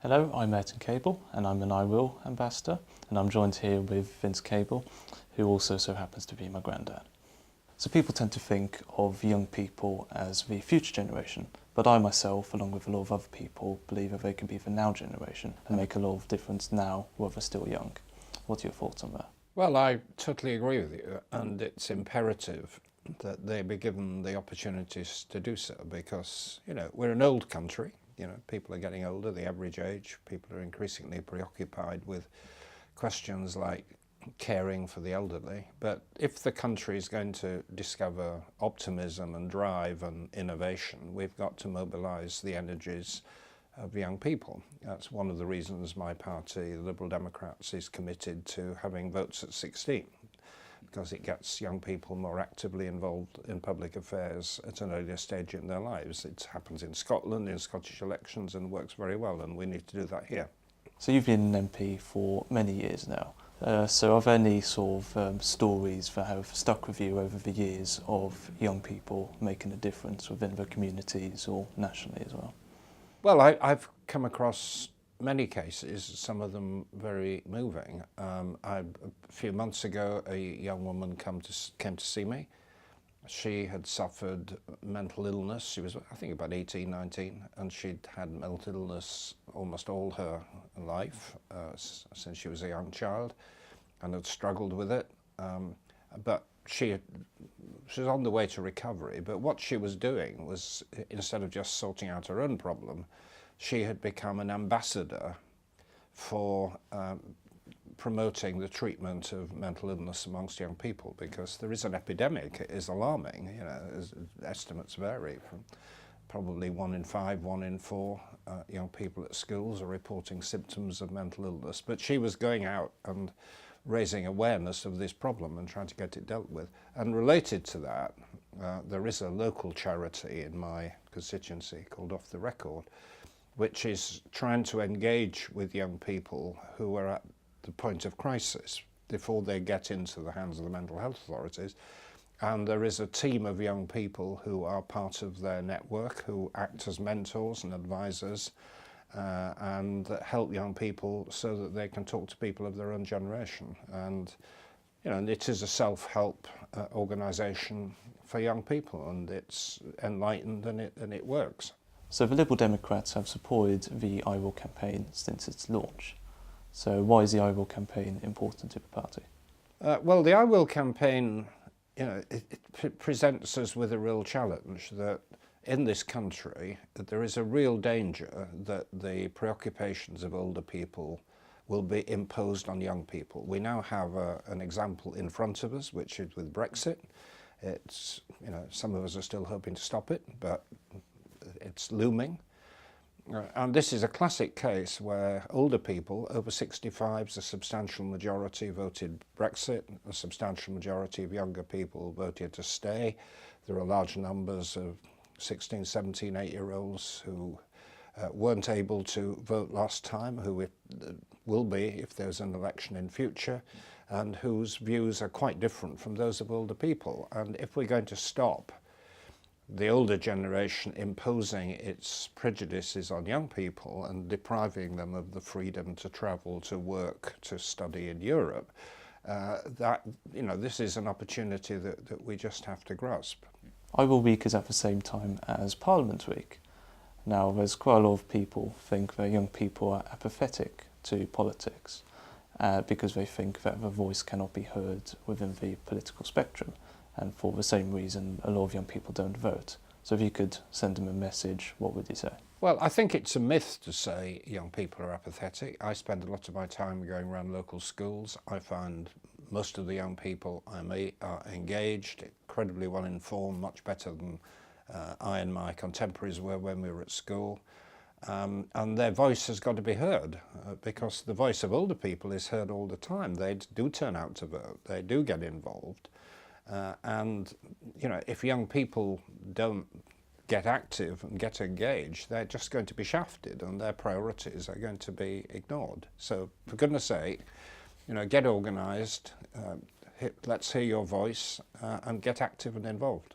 Hello, I'm Ayrton Cable and I'm an iwill ambassador, and I'm joined here with Vince Cable, who also so happens to be my granddad. So people tend to think of young people as the future generation, but I myself, along with a lot of other people, believe that they can be the now generation and make a lot of difference now while they're still young. What are your thoughts on that? Well, I totally agree with you, and it's imperative that they be given the opportunities to do so because, we're an old country. People are getting older, the average age. People are increasingly preoccupied with questions like caring for the elderly. But if the country is going to discover optimism and drive and innovation, we've got to mobilise the energies of young people. That's one of the reasons my party, the Liberal Democrats, is committed to having votes at 16, because it gets young people more actively involved in public affairs at an earlier stage in their lives. It happens in Scotland, in Scottish elections, and works very well, and we need to do that here. So you've been an MP for many years now. So are there any sort of stories that have stuck with you over the years of young people making a difference within the communities or nationally as well? Well, I've come across many cases, some of them very moving. A few months ago, a young woman came to see me. She had suffered mental illness. She was, I think, about 18, 19, and she'd had mental illness almost all her life since she was a young child, and had struggled with it. But she was on the way to recovery, but what she was doing was, instead of just sorting out her own problem, she had become an ambassador for promoting the treatment of mental illness amongst young people, because there is an epidemic. It is alarming. Estimates vary from probably 1 in 5, 1 in 4 young people at schools are reporting symptoms of mental illness. But she was going out and raising awareness of this problem and trying to get it dealt with. And related to that, there is a local charity in my constituency called Off the Record, which is trying to engage with young people who are at the point of crisis before they get into the hands of the mental health authorities. And there is a team of young people who are part of their network, who act as mentors and advisors and help young people so that they can talk to people of their own generation. And it is a self-help organisation for young people, and it's enlightened and it works. So the Liberal Democrats have supported the iwill campaign since its launch. So why is the iwill campaign important to the party? Well, the iwill campaign, it presents us with a real challenge that in this country there is a real danger that the preoccupations of older people will be imposed on young people. We now have an example in front of us, which is with Brexit. It's, some of us are still hoping to stop it, but it's looming. And this is a classic case where older people, over 65s, a substantial majority voted Brexit, a substantial majority of younger people voted to stay. There are large numbers of 16, 17, 8-year-olds who weren't able to vote last time, who will be if there's an election in future, and whose views are quite different from those of older people. And if we're going to stop the older generation imposing its prejudices on young people and depriving them of the freedom to travel, to work, to study in Europe, this is an opportunity that we just have to grasp. Iwill Week is at the same time as Parliament Week. Now, there's quite a lot of people think that young people are apathetic to politics because they think that their voice cannot be heard within the political spectrum. And for the same reason, a lot of young people don't vote. So if you could send them a message, what would you say? Well, I think it's a myth to say young people are apathetic. I spend a lot of my time going around local schools. I find most of the young people I meet are engaged, incredibly well informed, much better than I and my contemporaries were when we were at school. And their voice has got to be heard because the voice of older people is heard all the time. They do turn out to vote, they do get involved. And if young people don't get active and get engaged, they're just going to be shafted and their priorities are going to be ignored. So for goodness sake, get organised, let's hear your voice and get active and involved.